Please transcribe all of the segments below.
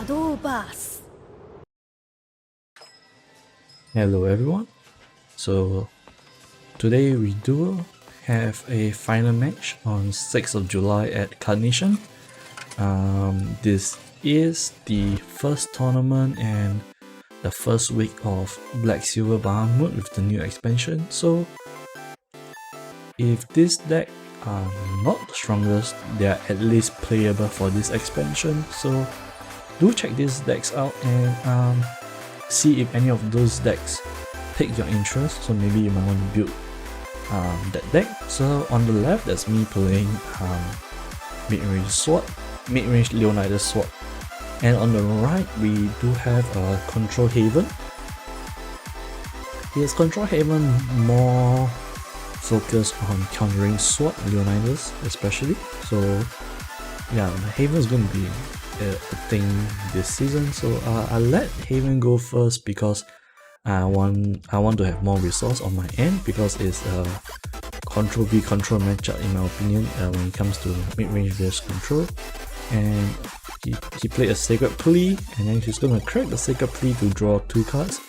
Shadowverse. Hello everyone. So today we do have a final match on 6th of July at Cardnation. This is the first tournament and the first week of Black Silver Bahamut with the new expansion. So if this deck are not the strongest, they are at least playable for this expansion. So do check these decks out and see if any of those decks take your interest. So maybe you might want to build that deck. So on the left, that's me playing Midrange Sword, Midrange Leonidas Sword, and on the right we do have Control Haven. Is Control Haven more focused on countering Sword Leonidas especially? So yeah, the Haven is going to be a thing this season. So I let Haven go first because I want to have more resource on my end, because it's a control v control matchup in my opinion when it comes to mid-range versus control. And he played a Sacred Plea, and then he's gonna crack the Sacred Plea to draw 2 cards,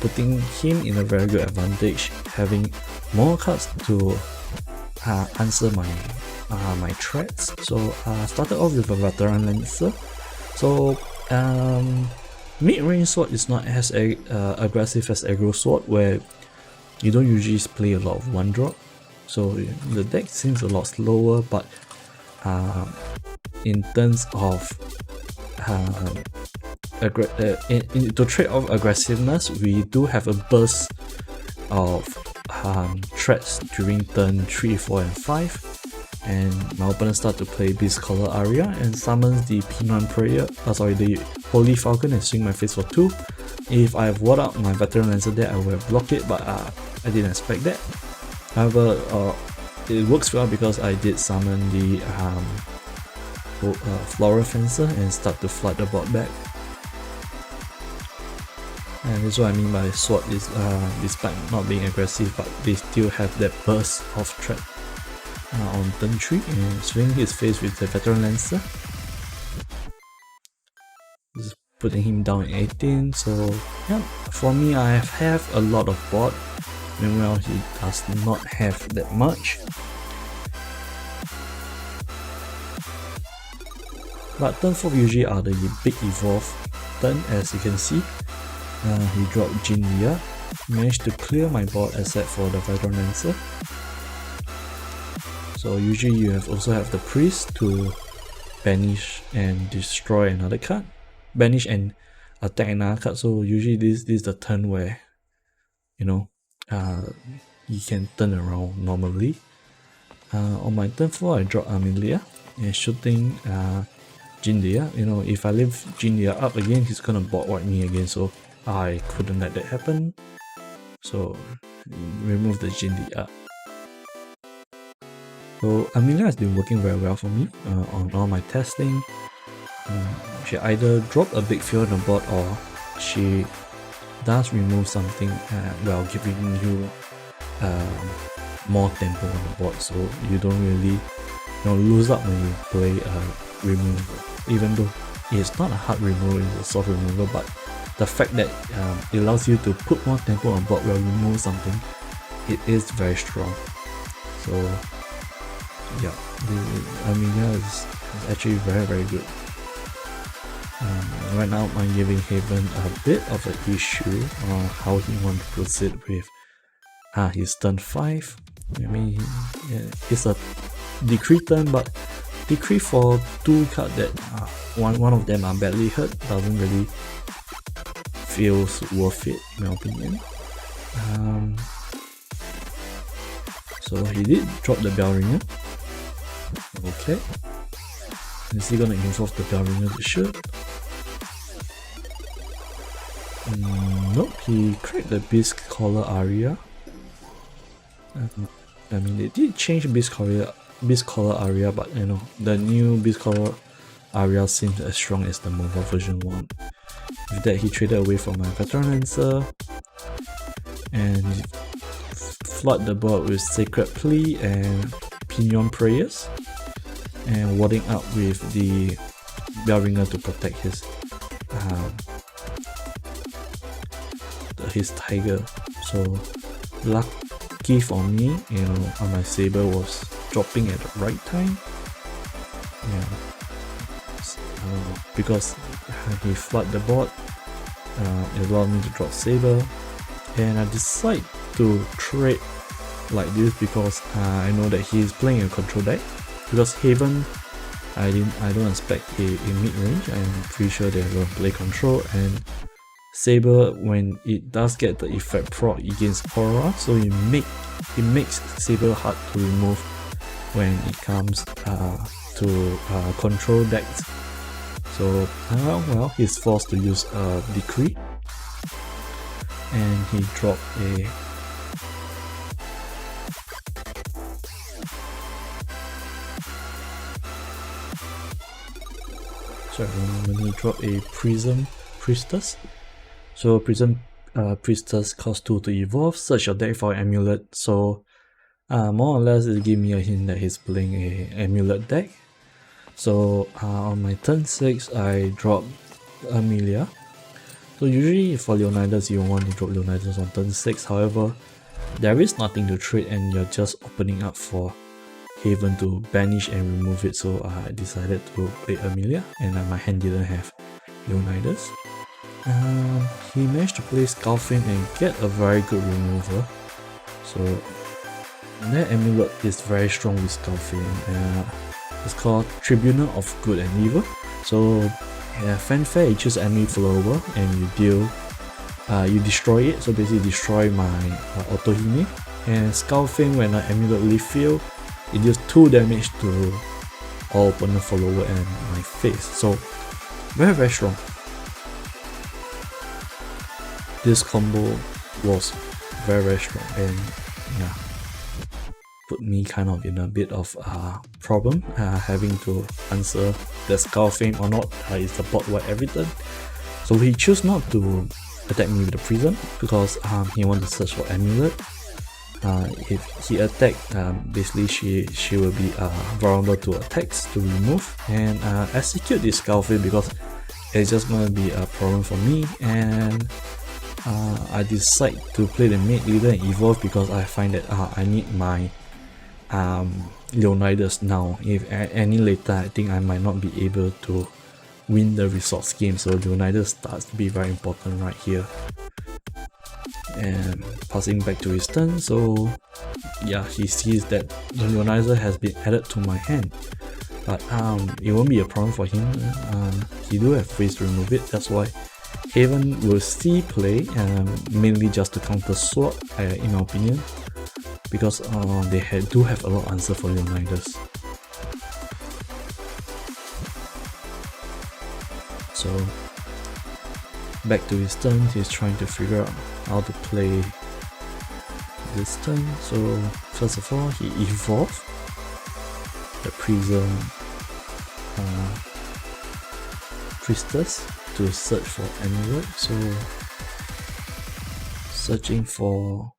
putting him in a very good advantage, having more cards to answer my threats. So I started off with a Veteran Lancer. So mid-range sword is not as aggressive as aggro sword, where you don't usually play a lot of 1-drop. So the deck seems a lot slower, but in terms of to trade off aggressiveness, we do have a burst of threats during turn 3, 4 and 5. And my opponent starts to play Beast Collar Aria and summons the Pinion Prayer, the Holy Falcon, and swing my face for 2. If I have ward out my Veteran Lancer there, I would have blocked it, but I didn't expect that. However, it works well because I did summon the Floral Fencer and start to flood the board back. And that's what I mean by sword is despite not being aggressive, but they still have that burst of threat on turn 3, and swing his face with the Veteran Lancer, just putting him down in 18. So yeah, for me, I have a lot of board. Meanwhile, he does not have that much. But turn 4 usually are the big evolve turn, as you can see. He dropped Jinlia, managed to clear my board except for the Veteran Lancer. So usually you also have the Priest to banish and destroy another card, banish and attack another card. So usually this is the turn where, you know, you can turn around normally. On my turn 4, I drop Amelia and shooting Jinlia. You know, if I leave Jinlia up again, he's gonna bot wipe me again, so I couldn't let that happen. So remove the Jinlia. So Amelia has been working very well for me on all my testing. She either drop a big field on the board, or she does remove something while giving you more tempo on the board, so you don't really lose up when you play removal. Even though it's not a hard removal, it's a soft removal, but the fact that it allows you to put more tempo on board while you remove something, it is very strong. So yeah, Amelia is actually very good. Right now I'm giving Haven a bit of an issue on how he wants to proceed with his turn 5. I mean, it's a decree turn, but decree for 2 cards that one of them are badly hurt doesn't really feels worth it in my opinion. So he did drop the Bell Ringer. Okay, is he gonna involve the Bell Ringer to shoot? Nope, he cracked the Beast Collar Aria. I mean, they did change Beast Collar Aria, but you know, the new Beast Collar Aria seems as strong as the mobile version 1. With that, he traded away from my Veteran Lancer and flood the board with Sacred Plea and Pinion Prayers, and warding up with the Bell Ringer to protect his his tiger. So lucky for me, my saber was dropping at the right time. Yeah, because he flooded the board, it allowed me to drop saber, and I decide to trade like this because I know that he is playing a control deck. Because Haven, I don't expect a mid-range. I'm pretty sure they're going to play control, and Saber, when it does get the effect proc against Aura, so it makes Saber hard to remove when it comes to control decks. So well, he's forced to use a decree, and he dropped a when he dropped a Prism Priestess. So Prism Priestess costs 2 to evolve, search your deck for Amulet. So more or less it gave me a hint that he's playing a Amulet deck. So on my turn 6 I dropped Amelia. So usually for Leonidas you want to drop Leonidas on turn 6, however there is nothing to trade and you're just opening up for Haven to banish and remove it, so I decided to play Amelia, and my hand didn't have Leonidas. He managed to play Skullfin and get a very good removal. So that Amulet is very strong with Skullfin. It's called Tribunal of Good and Evil. So Fanfare, you choose enemy follower and you deal, you destroy it. So basically destroy my Otohime. And Skullfin, when an Amulet leave field, it deals 2 damage to all opponent follower and my face. So very strong. This combo was very strong, and yeah, put me kind of in a bit of problem having to answer the Skullfin or not. Is the bot white every turn? So he chose not to attack me with the Prism because he wanted to search for Amulet. If he attacked, basically she will be vulnerable to attacks to remove and execute this Skullfin because it's just gonna be a problem for me. And I decide to play the mid leader and evolve because I find that I need my Leonidas now. If any later, I think I might not be able to win the resource game, so Leonidas starts to be very important right here. And passing back to his turn, so yeah, he sees that the Leonidas has been added to my hand, but it won't be a problem for him. He do have ways to remove it. That's why Haven will see play, mainly just to counter Sword, in my opinion, because they do have a lot of answer for Leonidas. So back to his turn, he's trying to figure out how to play this turn. So first of all, he evolved the Prism Priestess to search for Amulet. So searching for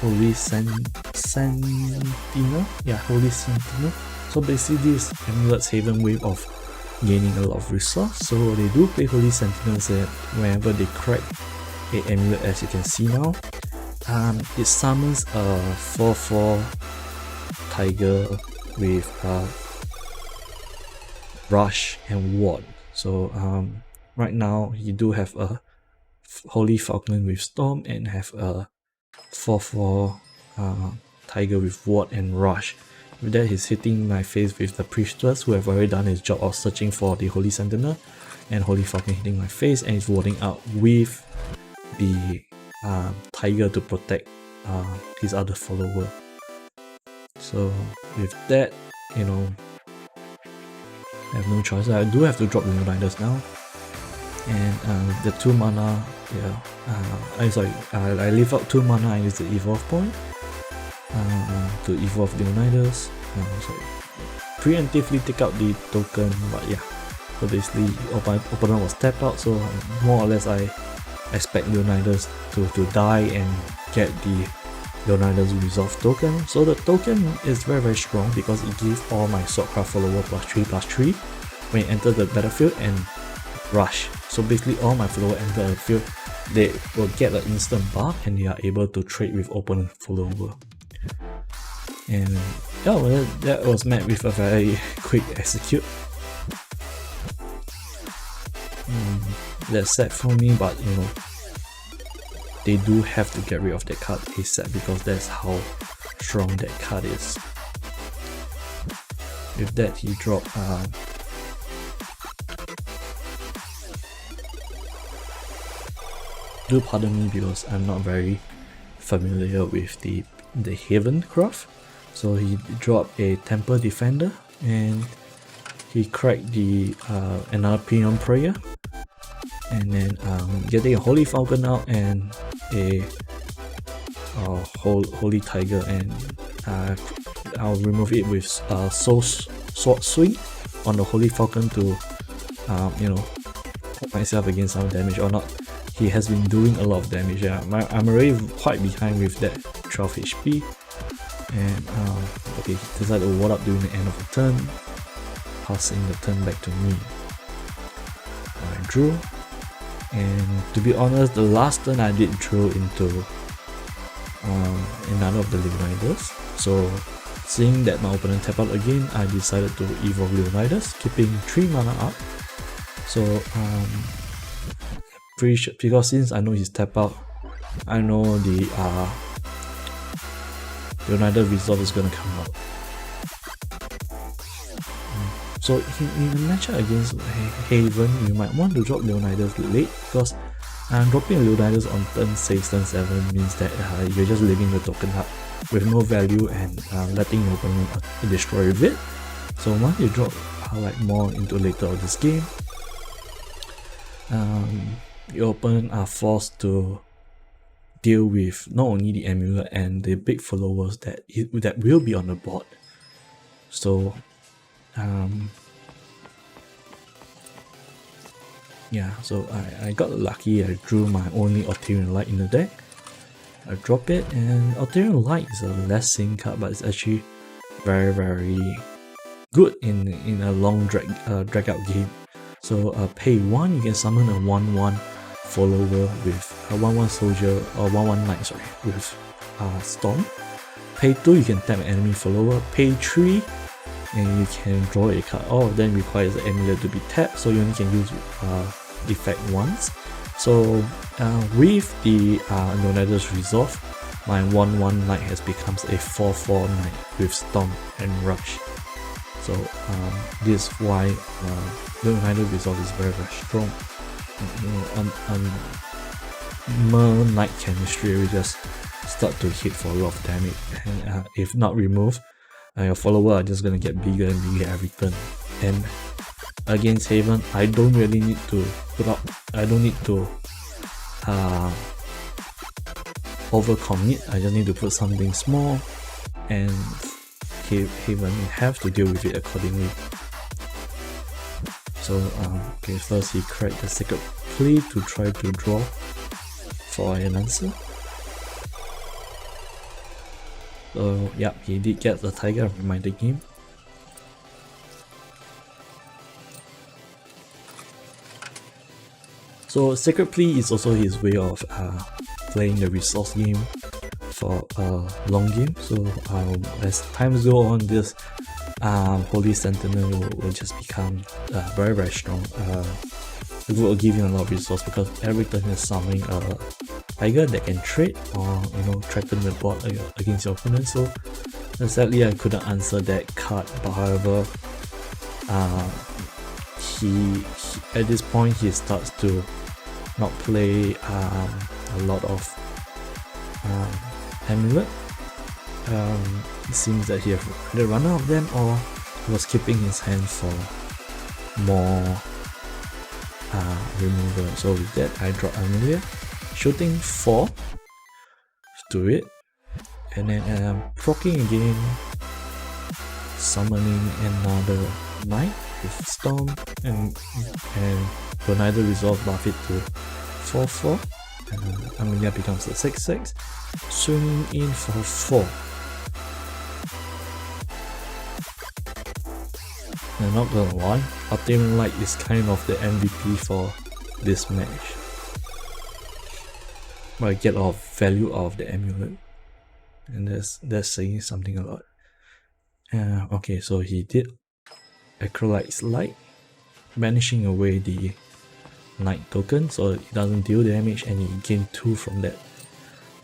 Holy Sentinel. Yeah, Holy Sentinel. So basically this Amulet's Haven wave of gaining a lot of resource. So they do play Holy Sentinels whenever they crack a Amulet, as you can see now. It summons a 4/4 Tiger with Rush and Ward. So right now you do have a Holy Falcon with Storm and have a 4/4 Tiger with Ward and Rush. With that, he's hitting my face with the Priestess, who have already done his job of searching for the Holy Sentinel, and Holy Falcon hitting my face, and he's warding out with the Tiger to protect his other follower. So with that, I have no choice. I do have to drop Leonidas now, and the 2 mana, I leave out 2 mana and use the evolve point to evolve Leonidas. Preemptively take out the token, but yeah. So basically, opponent was tapped out, so more or less I expect Leonidas to die and get the Leonidas Resolve token. So the token is very strong because it gives all my Swordcraft follower +3/+3 when you enter the battlefield and rush. So basically all my follower enter the field, they will get an instant buff and they are able to trade with opponent follower. And yeah, well, that was met with a very quick execute. That's sad for me, but you know, they do have to get rid of that card ASAP because that's how strong that card is. With that, he dropped do pardon me because I'm not very familiar with the Haven craft. So he dropped a Temple Defender and he cracked the another Premium Prayer, and then getting a Holy Falcon out and a Holy Tiger, and I'll remove it with Sword Swing on the Holy Falcon to you know, put myself against some damage or not. He has been doing a lot of damage. Yeah, I'm already quite behind with that 12 HP. And okay, he decided to ward up during the end of the turn, passing the turn back to me. I drew, and to be honest, the last turn I did draw into another of the Leonidas. So seeing that my opponent tap out again, I decided to evolve Leonidas, keeping 3 mana up. So pretty sure, because since I know he's tap out, I know the Leonidas Resolve is gonna come out. So in a matchup against Haven, you might want to drop Leonidas late because dropping Leonidas on turn 6, turn 7 means that you're just leaving the token up with no value and letting your opponent destroy with it. So once you drop like more into later of this game, your opponent are forced to deal with not only the amulet and the big followers that will be on the board. So yeah, so I got lucky. I drew my only Arcadium Light in the deck. I drop it, and Arcadium Light is a less sync card, but it's actually very good in a long drag out game. So pay 1, you can summon a 1/1 follower with a 1/1 soldier or 1/1 knight, sorry, with Storm. Pay 2, you can tap an enemy follower. Pay 3, and you can draw a card. All of them requires the amulet to be tapped, so you only can use effect once. So with the Leonidas Resolve, my 1/1 knight has becomes a 4/4 knight with Storm and Rush. So this is why Leonidas Resolve is very strong. You know, Mer Knight chemistry will just start to hit for a lot of damage, and if not removed, your follower are just gonna get bigger and bigger every turn. And against Haven, I don't really need to put up. I don't need to overcommit. I just need to put something small, and Haven have to deal with it accordingly. So okay, first he cracked the Sacred Plea to try to draw for an answer. So yep, he did get the Tiger Reminder game. So Sacred Plea is also his way of playing the resource game for a long game. So as times go on, this Holy Sentinel will just become very strong. It will give you a lot of resource because every turn you're summoning a tiger that can trade or threaten the board against your opponent. So sadly I couldn't answer that card, but however he at this point he starts to not play a lot of amulet. It seems that he had run out of them, or he was keeping his hand for more removal. So with that, I dropped Amelia, shooting 4 to it, and then proccing again, summoning another knight with Storm, and Leonidas Resolve buff it to 4/4. Amelia becomes a 6/6, swinging in for 4. And not gonna lie, Arcadium Light is kind of the MVP for this match. But I get a lot of value out of the amulet, and that's saying something a lot. Okay, so he did Acrolite's Light, banishing away the Light token so it doesn't deal damage and you gain 2 from that.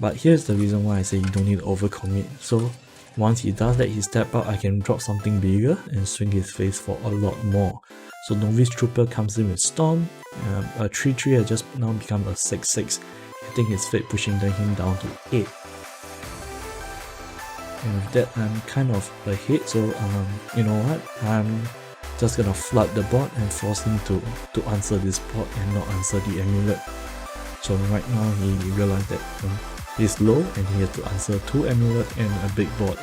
But here's the reason why I say you don't need to overcommit. So once he does that, he step out, I can drop something bigger and swing his face for a lot more. So Novice Trooper comes in with Storm, a 3/3 has just now become a 6/6, hitting his fate, pushing him down to 8. And with that, I'm kind of ahead, so you know what, I'm just gonna flood the bot and force him to answer this bot and not answer the amulet. So right now he realized that he's low and he has to answer 2 amulet and a big bot,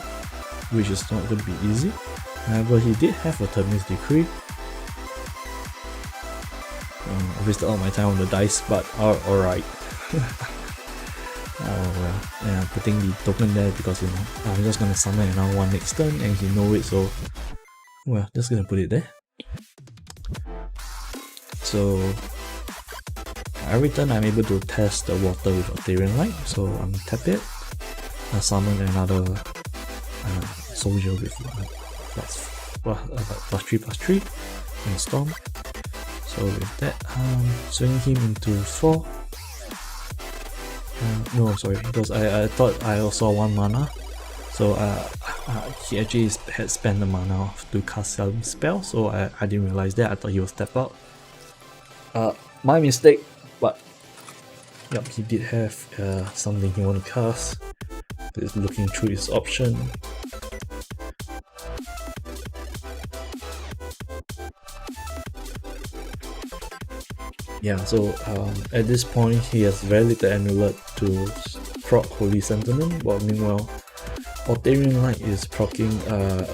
which is not going to be easy. However, he did have a Terminus Decree. I wasted all my time on the dice, but alright. Oh well, yeah, putting the token there because you know I'm just gonna summon another one next turn and he know it, so well, just gonna put it there. So every turn I'm able to test the water with Arcadium Light, so I'm tap it, I summon another soldier with +3/+3 and Storm. So with that, swing him into 4. No, sorry, because I thought I saw 1 mana, so he actually had spent the mana to cast some spell, so I didn't realize that. I thought he would step out. My mistake, but yep, he did have something he want to cast. He's looking through his option. Yeah, so at this point he has very little amulet to proc Holy Sentiment, but meanwhile Arcadium Light is proccing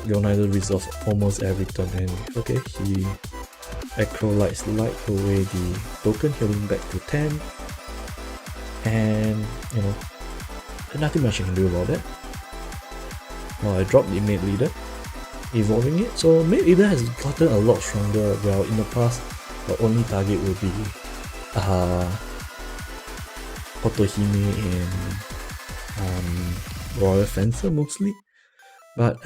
Leonidas Resolve almost every turn, and okay, he Acrolite's Light away the token, healing back to 10, and you know, there's nothing much you can do about that. Well, I dropped the Mate Leader, evolving it, so Mate Leader has gotten a lot stronger. Well, in the past the only target will be Otohime and Royal Fencer mostly, but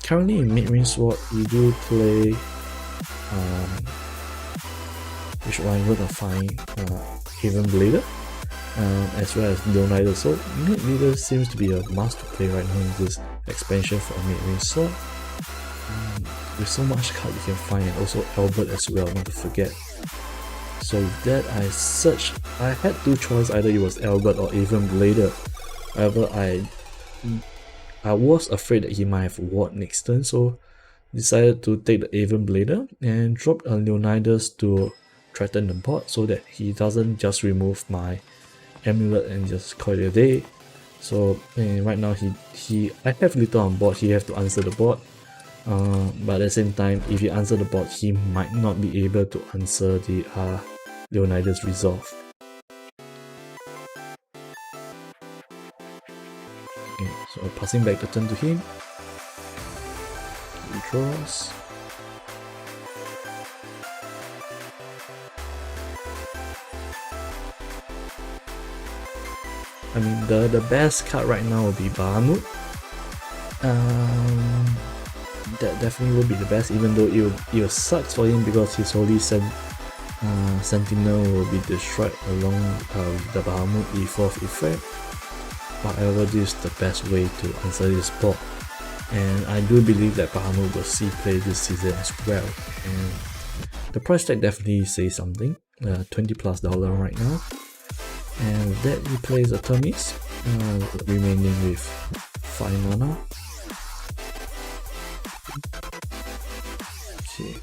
currently in Midrange Sword you do play which one I'm gonna find Haven Blader as well as Leonidas, so Mid Leader seems to be a must to play right now in this expansion for Midrange Sword. With so much card you can find, and also Albert as well, not to forget. So with that, I searched. I had 2 choices, either it was Albert or even Blader. However, I was afraid that he might have Ward next turn, so decided to take the Aven Blader and drop a Leonidas to threaten the bot so that he doesn't just remove my amulet and just call it a day. So right now I have little on board, he have to answer the bot. But at the same time, if he answer the bot, he might not be able to answer the Leonidas Resolve. Okay, so passing back the turn to him. He draws. I mean, the best card right now will be Bahamut. That definitely will be the best, even though it will suck for him because his Holy Sentinel will be destroyed along with the Bahamut E4 effect. However, this is the best way to answer this bot, and I do believe that Bahamut will see play this season as well. And the price tag definitely says something. $20+ right now, and with that he plays a Termis, remaining with 5 mana. Okay,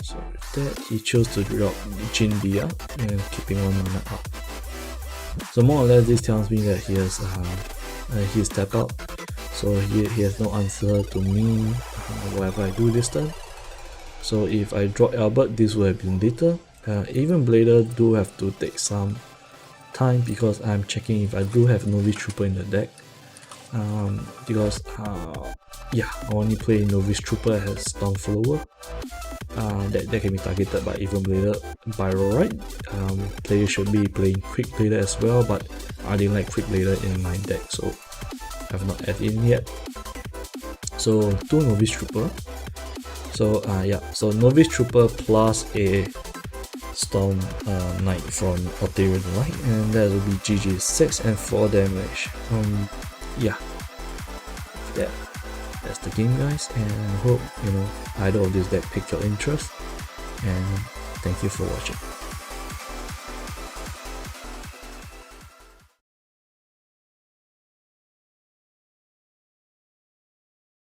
so with that he chose to drop Jin Bia and keeping 1 mana up. So more or less this tells me that he has he step out, so he has no answer to me whatever I do this turn. So if I drop Albert, this would have been later. Even Blader do have to take some time because I'm checking if I do have Novice Trooper in the deck. Because yeah, I only play Novice Trooper as Stormflower. That can be targeted by Even Blader by right. Players should be playing Quick Blader as well, but I didn't like Quick Blader in my deck, so I have not added in yet. So 2 Novice Trooper. So yeah, so Novice Trooper plus a Storm Knight from Ulterior Light, and that will be GG 6 and 4 damage. Yeah, that's the game, guys, and I hope either of this deck piqued your interest, and thank you for watching.